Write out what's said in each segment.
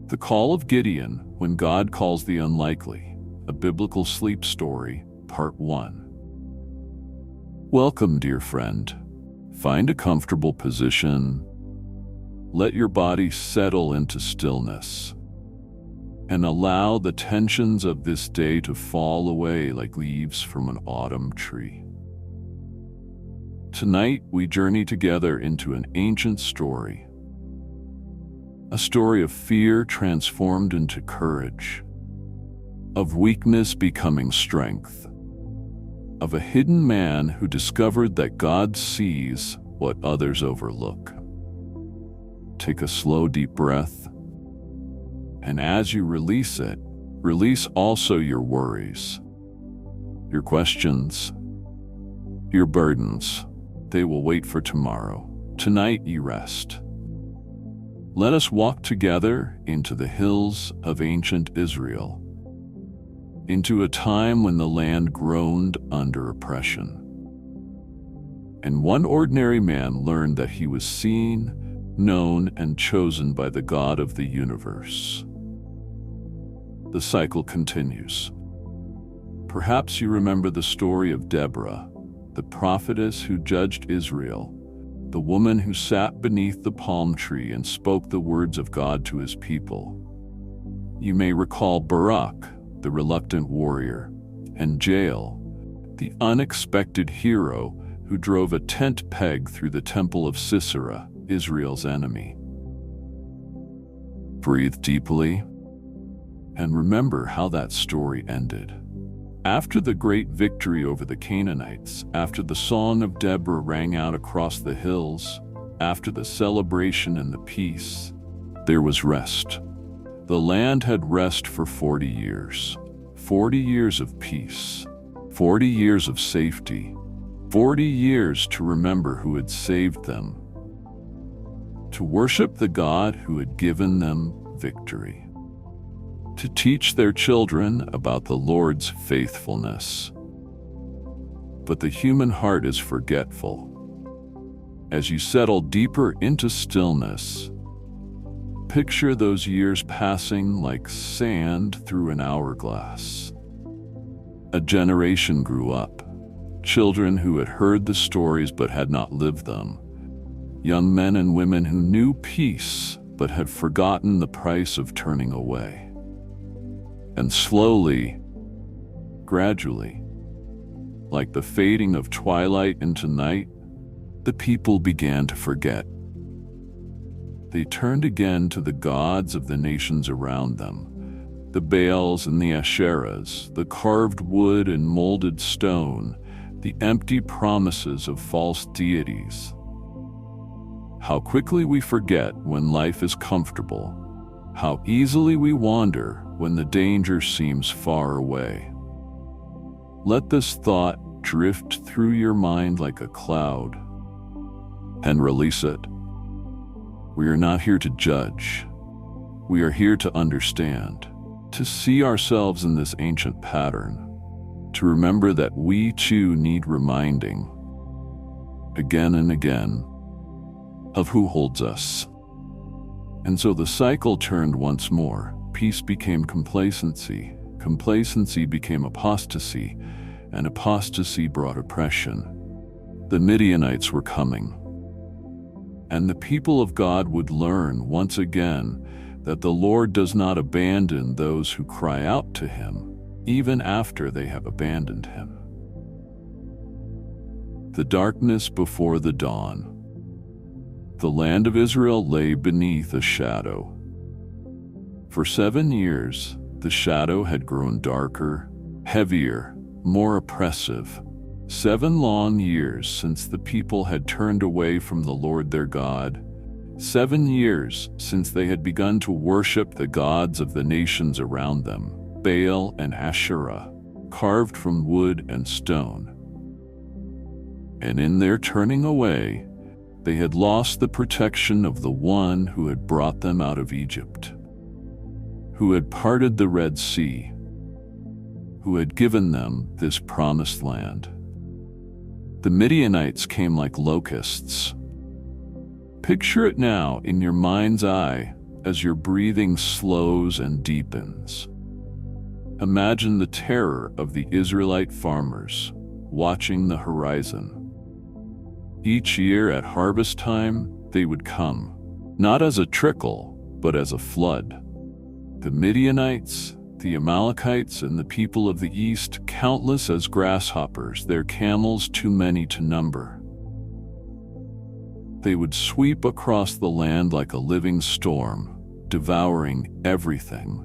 The Call of Gideon, When God Calls the Unlikely, a Biblical Sleep Story, Part 1. Welcome, dear friend. Find a comfortable position. Let your body settle into stillness, and allow the tensions of this day to fall away like leaves from an autumn tree. Tonight, we journey together into an ancient story. A story of fear transformed into courage, of weakness becoming strength, of a hidden man who discovered that God sees what others overlook. Take a slow, deep breath, and as you release it, release also your worries, your questions, your burdens. They will wait for tomorrow. Tonight you rest. Let us walk together into the hills of ancient Israel, into a time when the land groaned under oppression. And one ordinary man learned that he was seen, known, and chosen by the God of the universe. The cycle continues. Perhaps you remember the story of Deborah, the prophetess who judged Israel, the woman who sat beneath the palm tree and spoke the words of God to his people. You may recall Barak, the reluctant warrior, and Jael, the unexpected hero who drove a tent peg through the temple of Sisera, Israel's enemy. Breathe deeply and remember how that story ended. After the great victory over the Canaanites, after the song of Deborah rang out across the hills, after the celebration and the peace, there was rest. The land had rest for 40 years. 40 years of peace. 40 years of safety. 40 years to remember who had saved them. To worship the God who had given them victory. To teach their children about the Lord's faithfulness. But the human heart is forgetful. As you settle deeper into stillness, picture those years passing like sand through an hourglass. A generation grew up, children who had heard the stories but had not lived them, young men and women who knew peace but had forgotten the price of turning away. And slowly, gradually, like the fading of twilight into night, the people began to forget. They turned again to the gods of the nations around them, the Baals and the Asherahs, the carved wood and molded stone, the empty promises of false deities. How quickly we forget when life is comfortable, how easily we wander when the danger seems far away. Let this thought drift through your mind like a cloud and release it. We are not here to judge. We are here to understand, to see ourselves in this ancient pattern, to remember that we too need reminding, again and again, of who holds us. And so the cycle turned once more. Peace became complacency, complacency became apostasy, and apostasy brought oppression. The Midianites were coming. And the people of God would learn once again that the Lord does not abandon those who cry out to him, even after they have abandoned him. The darkness before the dawn. The land of Israel lay beneath a shadow. For 7 years, the shadow had grown darker, heavier, more oppressive. 7 long years since the people had turned away from the Lord their God. 7 years since they had begun to worship the gods of the nations around them, Baal and Asherah, carved from wood and stone. And in their turning away, they had lost the protection of the one who had brought them out of Egypt, who had parted the Red Sea, who had given them this promised land. The Midianites came like locusts. Picture it now in your mind's eye, as your breathing slows and deepens. Imagine the terror of the Israelite farmers watching the horizon. Each year at harvest time, they would come, not as a trickle, but as a flood. The Midianites, the Amalekites, and the people of the east, countless as grasshoppers, their camels too many to number. They would sweep across the land like a living storm, devouring everything.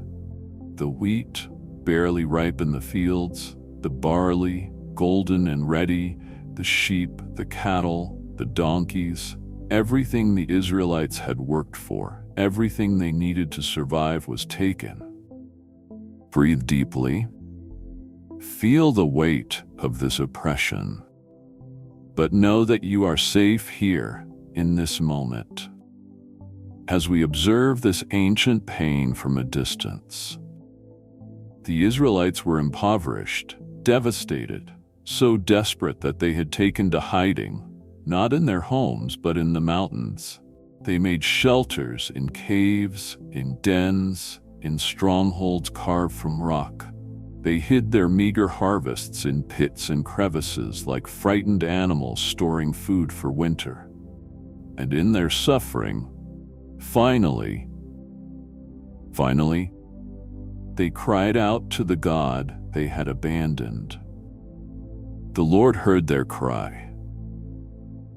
The wheat, barely ripe in the fields, the barley, golden and ready, the sheep, the cattle, the donkeys, everything the Israelites had worked for, everything they needed to survive was taken. Breathe deeply. Feel the weight of this oppression. But know that you are safe here in this moment. As we observe this ancient pain from a distance, the Israelites were impoverished, devastated, so desperate that they had taken to hiding, not in their homes but in the mountains. They made shelters in caves, in dens, in strongholds carved from rock. They hid their meager harvests in pits and crevices like frightened animals storing food for winter. And in their suffering, finally, they cried out to the God they had abandoned. The Lord heard their cry.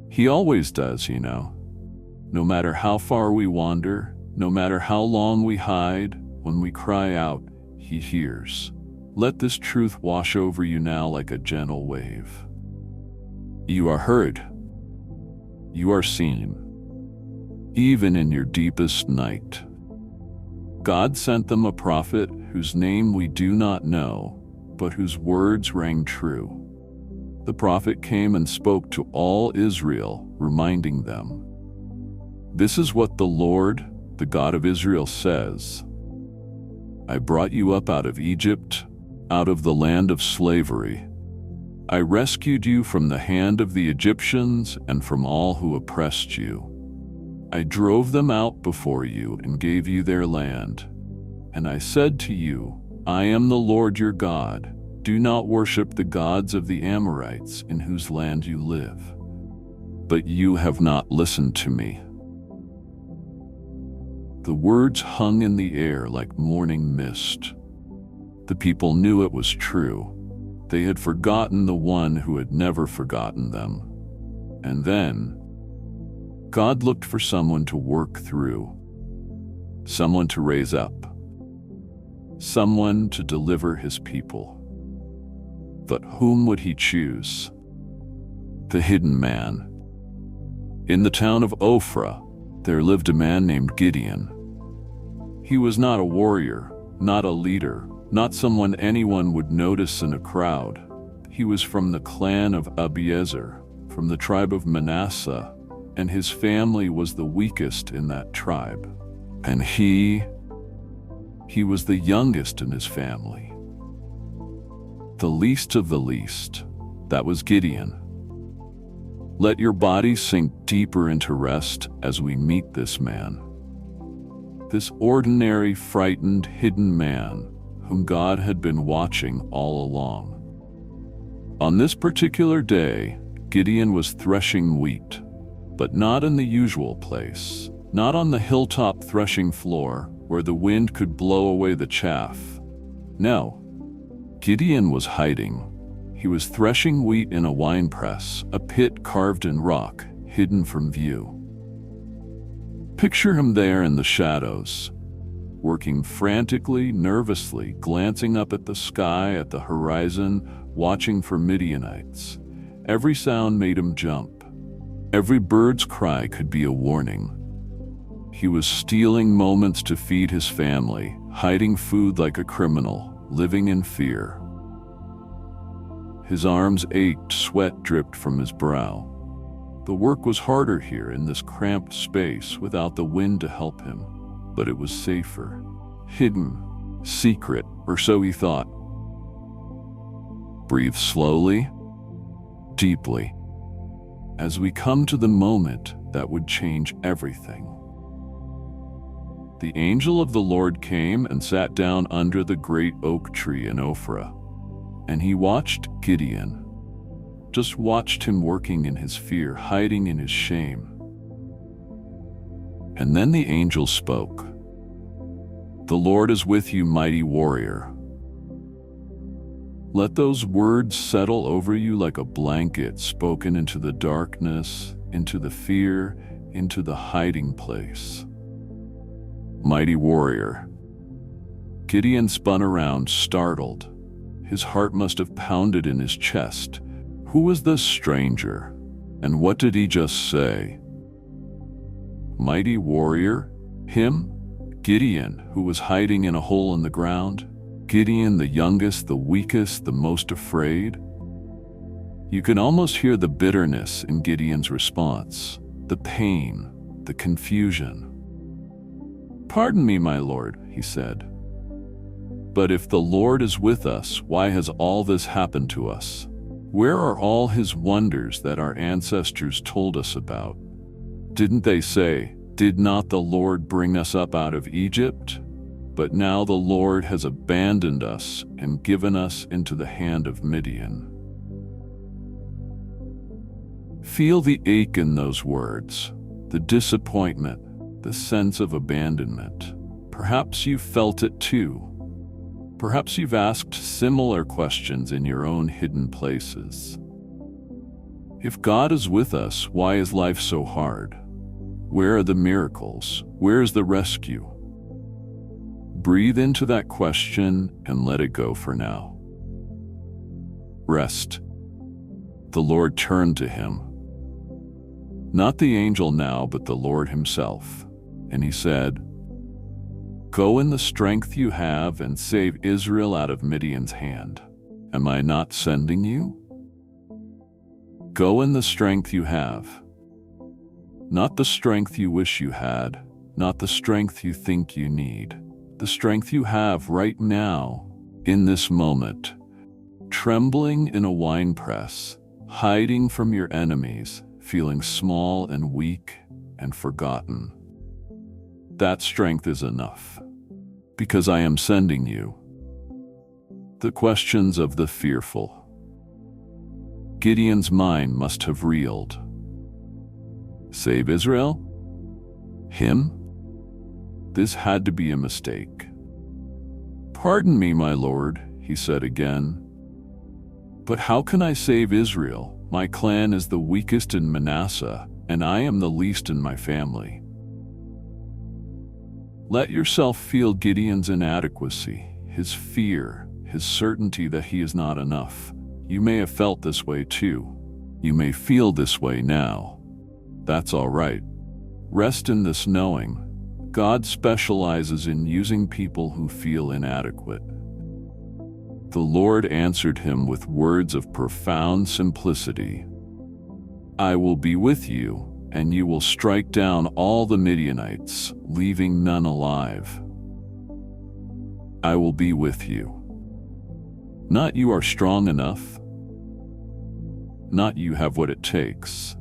He always does, you know. No matter how far we wander, no matter how long we hide, when we cry out, He hears. Let this truth wash over you now like a gentle wave. You are heard. You are seen. Even in your deepest night. God sent them a prophet whose name we do not know, but whose words rang true. The prophet came and spoke to all Israel, reminding them, "This is what the Lord, the God of Israel, says. I brought you up out of Egypt, out of the land of slavery. I rescued you from the hand of the Egyptians and from all who oppressed you. I drove them out before you and gave you their land. And I said to you, I am the Lord your God. Do not worship the gods of the Amorites in whose land you live. But you have not listened to me." The words hung in the air like morning mist. The people knew it was true. They had forgotten the one who had never forgotten them. And then, God looked for someone to work through, someone to raise up, someone to deliver His people. But whom would He choose? The hidden man. In the town of Ophrah, there lived a man named Gideon. He was not a warrior, not a leader, not someone anyone would notice in a crowd. He was from the clan of Abiezer, from the tribe of Manasseh, and his family was the weakest in that tribe. And he was the youngest in his family. The least of the least. That was Gideon. Let your body sink deeper into rest as we meet this man. This ordinary, frightened, hidden man whom God had been watching all along. On this particular day, Gideon was threshing wheat, but not in the usual place, not on the hilltop threshing floor where the wind could blow away the chaff. No, Gideon was hiding. He was threshing wheat in a winepress, a pit carved in rock, hidden from view. Picture him there in the shadows, working frantically, nervously, glancing up at the sky, at the horizon, watching for Midianites. Every sound made him jump. Every bird's cry could be a warning. He was stealing moments to feed his family, hiding food like a criminal, living in fear. His arms ached, sweat dripped from his brow. The work was harder here in this cramped space without the wind to help him, but it was safer. Hidden, secret, or so he thought. Breathe slowly, deeply, as we come to the moment that would change everything. the angel of the Lord came and sat down under the great oak tree in Ophrah. And he watched Gideon, just watched him working in his fear, hiding in his shame. And then the angel spoke. "The Lord is with you, mighty warrior." Let those words settle over you like a blanket spoken into the darkness, into the fear, into the hiding place. Mighty warrior. Gideon spun around, startled. His heart must have pounded in his chest. Who was this stranger? And what did he just say? Mighty warrior? Him? Gideon, who was hiding in a hole in the ground? Gideon, the youngest, the weakest, the most afraid? You can almost hear the bitterness in Gideon's response, the pain, the confusion. "Pardon me, my lord," he said. "But if the Lord is with us, why has all this happened to us? Where are all his wonders that our ancestors told us about? Didn't they say, 'Did not the Lord bring us up out of Egypt?' But now the Lord has abandoned us and given us into the hand of Midian." Feel the ache in those words, the disappointment, the sense of abandonment. Perhaps you've felt it too. Perhaps you've asked similar questions in your own hidden places. If God is with us, why is life so hard? Where are the miracles? Where is the rescue? Breathe into that question and let it go for now. Rest. The Lord turned to him. Not the angel now, but the Lord himself. And he said, "Go in the strength you have and save Israel out of Midian's hand. Am I not sending you? Go in the strength you have. Not the strength you wish you had, not the strength you think you need. The strength you have right now, in this moment, trembling in a winepress, hiding from your enemies, feeling small and weak and forgotten. That strength is enough, because I am sending you." The questions of the fearful. Gideon's mind must have reeled. Save Israel? Him? This had to be a mistake. "Pardon me, my lord," he said again. "But how can I save Israel? My clan is the weakest in Manasseh, and I am the least in my family." Let yourself feel Gideon's inadequacy, his fear, his certainty that he is not enough. You may have felt this way too. You may feel this way now. That's all right. Rest in this knowing. God specializes in using people who feel inadequate. The Lord answered him with words of profound simplicity. "I will be with you, and you will strike down all the Midianites, leaving none alive." I will be with you. Not you are strong enough. Not you have what it takes.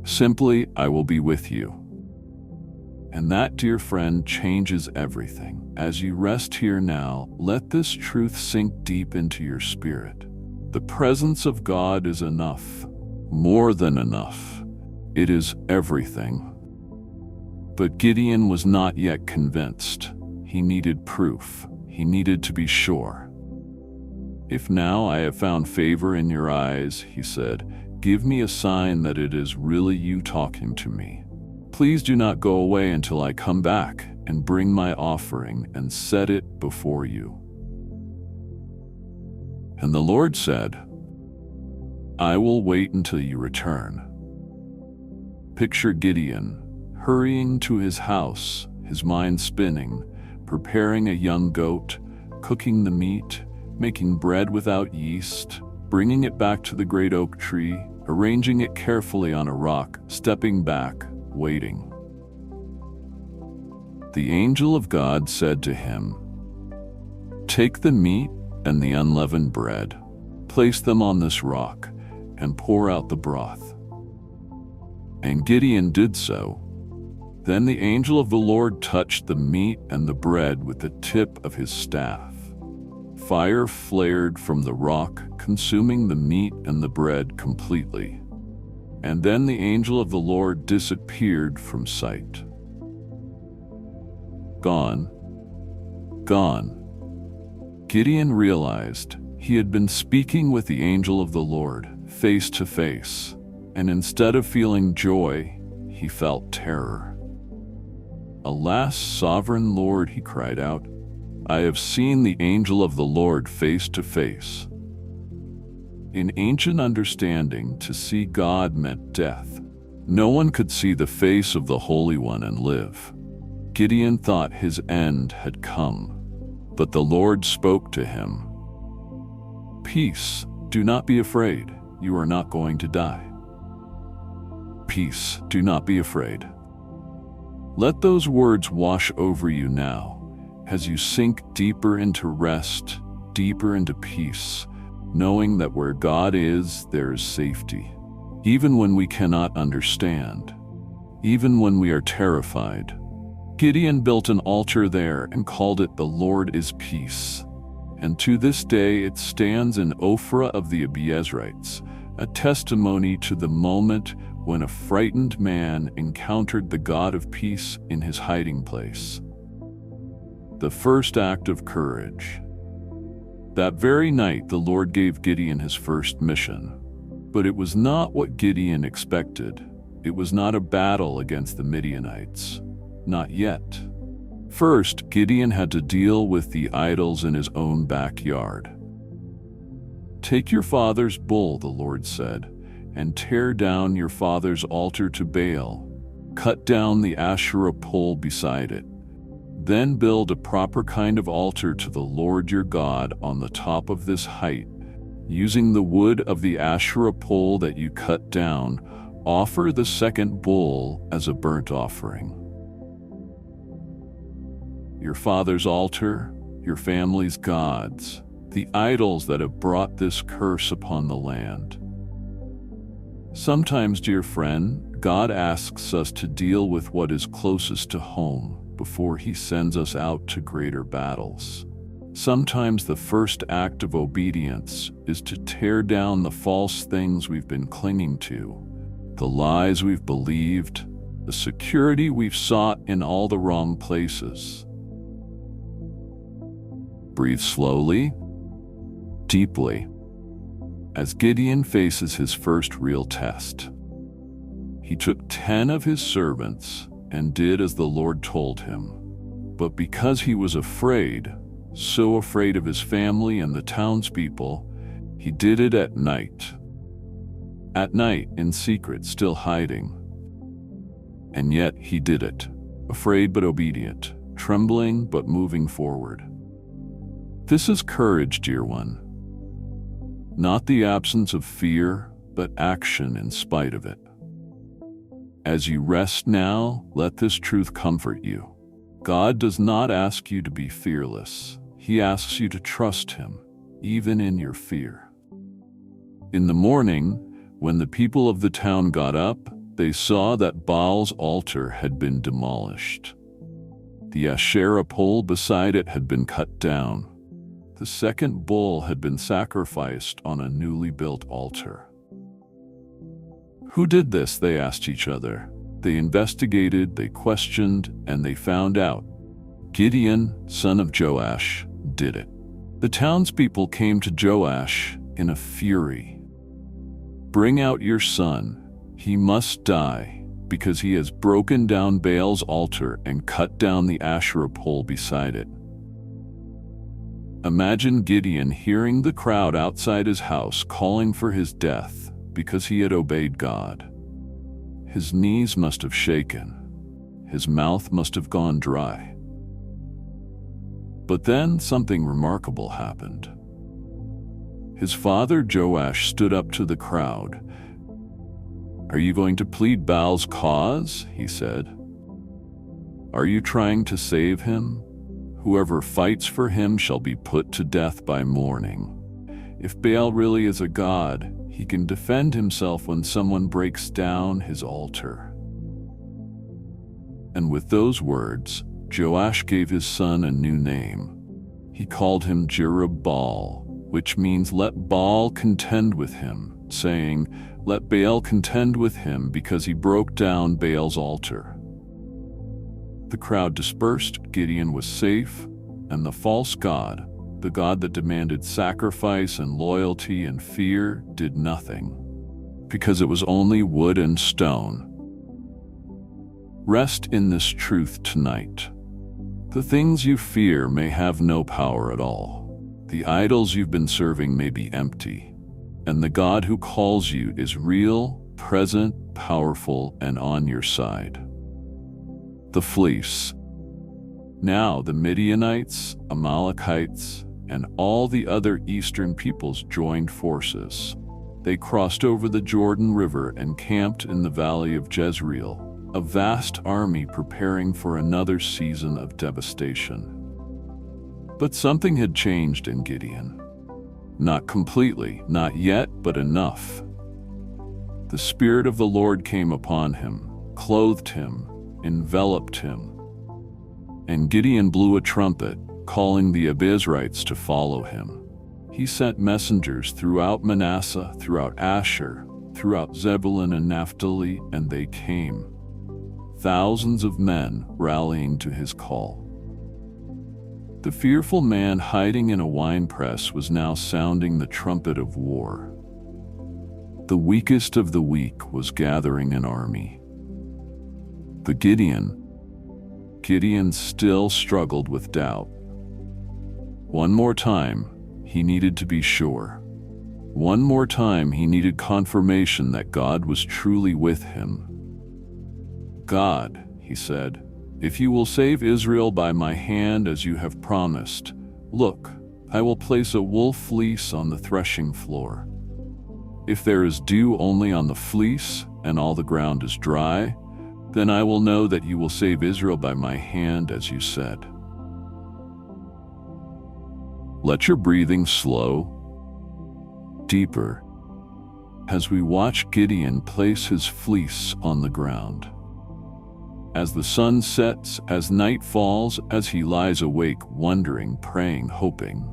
Simply, I will be with you. And that, dear friend, changes everything. As you rest here now, let this truth sink deep into your spirit. The presence of God is enough, more than enough. It is everything. But Gideon was not yet convinced. He needed proof. He needed to be sure. "If now I have found favor in your eyes," he said, "give me a sign that it is really you talking to me. Please do not go away until I come back and bring my offering and set it before you." And the Lord said, "I will wait until you return." Picture Gideon hurrying to his house, his mind spinning, preparing a young goat, cooking the meat, making bread without yeast, bringing it back to the great oak tree, arranging it carefully on a rock, stepping back, waiting. The angel of God said to him, "Take the meat and the unleavened bread, place them on this rock, and pour out the broth." And Gideon did so. Then the angel of the Lord touched the meat and the bread with the tip of his staff. Fire flared from the rock, consuming the meat and the bread completely. And then the angel of the Lord disappeared from sight. Gone. Gone. Gideon realized he had been speaking with the angel of the Lord face to face, and instead of feeling joy, he felt terror. "Alas, sovereign Lord," he cried out, "I have seen the angel of the Lord face to face." In ancient understanding, to see God meant death. No one could see the face of the Holy One and live. Gideon thought his end had come, but the Lord spoke to him. "Peace, do not be afraid, you are not going to die. Peace, do not be afraid." Let those words wash over you now, as you sink deeper into rest, deeper into peace, knowing that where God is, there is safety. Even when we cannot understand, even when we are terrified. Gideon built an altar there and called it "The Lord is Peace." And to this day it stands in Ophrah of the Abiezrites, a testimony to the moment when a frightened man encountered the God of peace in his hiding place. The first act of courage. That very night the Lord gave Gideon his first mission. But it was not what Gideon expected. It was not a battle against the Midianites. Not yet. First, Gideon had to deal with the idols in his own backyard. "Take your father's bull," the Lord said, "and tear down your father's altar to Baal. Cut down the Asherah pole beside it. Then build a proper kind of altar to the Lord your God on the top of this height. Using the wood of the Asherah pole that you cut down, offer the second bull as a burnt offering." Your father's altar, your family's gods, the idols that have brought this curse upon the land. Sometimes, dear friend, God asks us to deal with what is closest to home before He sends us out to greater battles. Sometimes the first act of obedience is to tear down the false things we've been clinging to, the lies we've believed, the security we've sought in all the wrong places. Breathe slowly, deeply, as Gideon faces his first real test. He took 10 of his servants and did as the Lord told him. But because he was afraid, so afraid of his family and the townspeople, he did it at night. At night, in secret, still hiding. And yet he did it, afraid but obedient, trembling but moving forward. This is courage, dear one. Not the absence of fear, but action in spite of it. As you rest now, let this truth comfort you. God does not ask you to be fearless. He asks you to trust Him, even in your fear. In the morning, when the people of the town got up, they saw that Baal's altar had been demolished. The Asherah pole beside it had been cut down. The second bull had been sacrificed on a newly built altar. Who did this? They asked each other. They investigated, they questioned, and they found out. Gideon, son of Joash, did it. The townspeople came to Joash in a fury. "Bring out your son. He must die, because he has broken down Baal's altar and cut down the Asherah pole beside it." Imagine Gideon hearing the crowd outside his house calling for his death because he had obeyed God. His knees must have shaken. His mouth must have gone dry. But then something remarkable happened. His father Joash stood up to the crowd. "Are you going to plead Baal's cause?" he said. "Are you trying to save him? Whoever fights for him shall be put to death by morning. If Baal really is a god, he can defend himself when someone breaks down his altar." And with those words, Joash gave his son a new name. He called him Jerubbaal, which means let Baal contend with him, saying, let Baal contend with him, because he broke down Baal's altar. The crowd dispersed, Gideon was safe, and the false god, the god that demanded sacrifice and loyalty and fear, did nothing, because it was only wood and stone. Rest in this truth tonight. The things you fear may have no power at all. The idols you've been serving may be empty, and the God who calls you is real, present, powerful, and on your side. The fleece. Now the Midianites, Amalekites, and all the other eastern peoples joined forces. They crossed over the Jordan River and camped in the valley of Jezreel, a vast army preparing for another season of devastation. But something had changed in Gideon. Not completely, not yet, but enough. The Spirit of the Lord came upon him, clothed him, enveloped him. And Gideon blew a trumpet, calling the Abiezrites to follow him. He sent messengers throughout Manasseh, throughout Asher, throughout Zebulun and Naphtali, and they came. Thousands of men rallying to his call. The fearful man hiding in a winepress was now sounding the trumpet of war. The weakest of the weak was gathering an army. But Gideon still struggled with doubt. One more time, he needed to be sure. One more time, he needed confirmation that God was truly with him. God, he said, if you will save Israel by my hand as you have promised, look, I will place a wool fleece on the threshing floor. If there is dew only on the fleece and all the ground is dry, then I will know that you will save Israel by my hand as you said. Let your breathing slow, deeper, as we watch Gideon place his fleece on the ground. As the sun sets, as night falls, as he lies awake, wondering, praying, hoping.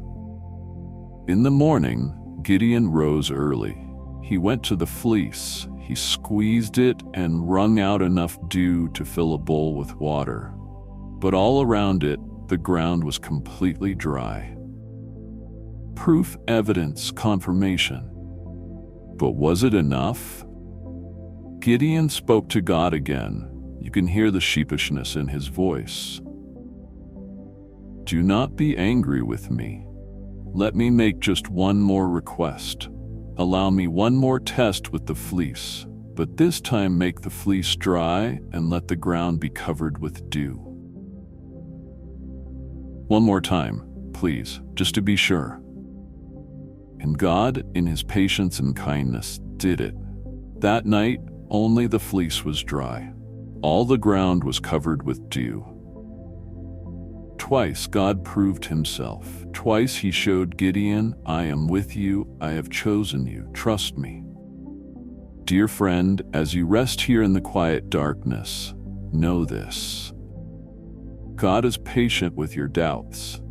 In the morning, Gideon rose early. He went to the fleece, he squeezed it and wrung out enough dew to fill a bowl with water. But all around it, the ground was completely dry. Proof, evidence, confirmation. But was it enough? Gideon spoke to God again. You can hear the sheepishness in his voice. Do not be angry with me. Let me make just one more request. Allow me one more test with the fleece, but this time make the fleece dry and let the ground be covered with dew. One more time, please, just to be sure. And God, in his patience and kindness, did it. That night, only the fleece was dry. All the ground was covered with dew. Twice God proved himself. Twice he showed Gideon, I am with you, I have chosen you, trust me. Dear friend, as you rest here in the quiet darkness, know this. God is patient with your doubts.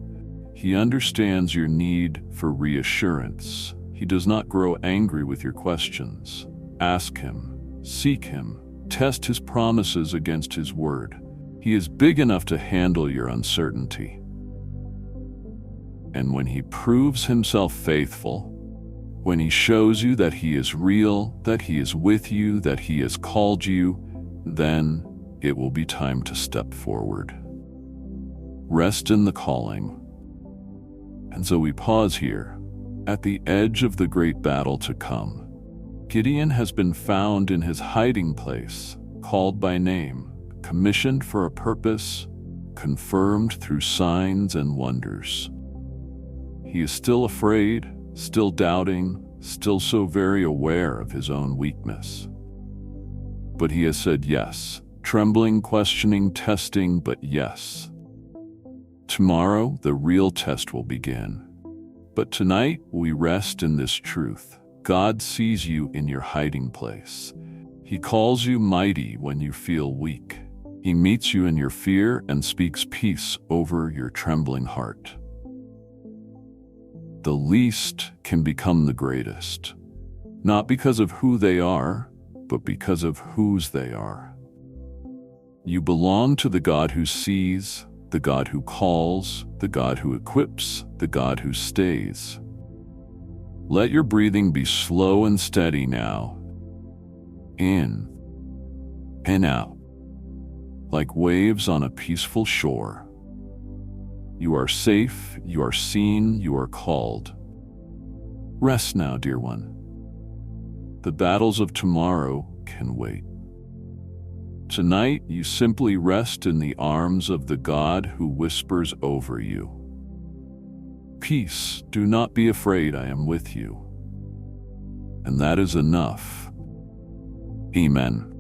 He understands your need for reassurance. He does not grow angry with your questions. Ask him, seek him. Test his promises against his word. He is big enough to handle your uncertainty. And when he proves himself faithful, when he shows you that he is real, that he is with you, that he has called you, then it will be time to step forward. Rest in the calling. And so we pause here, at the edge of the great battle to come. Gideon has been found in his hiding place, called by name, commissioned for a purpose, confirmed through signs and wonders. He is still afraid, still doubting, still so very aware of his own weakness. But he has said yes, trembling, questioning, testing, but yes. Tomorrow, the real test will begin. But tonight, we rest in this truth. God sees you in your hiding place. He calls you mighty when you feel weak. He meets you in your fear and speaks peace over your trembling heart. The least can become the greatest, not because of who they are, but because of whose they are. You belong to the God who sees, the God who calls, the God who equips, the God who stays. Let your breathing be slow and steady now. In and out, like waves on a peaceful shore. You are safe, you are seen, you are called. Rest now, dear one. The battles of tomorrow can wait. Tonight, you simply rest in the arms of the God who whispers over you. Peace, do not be afraid, I am with you. And that is enough. Amen.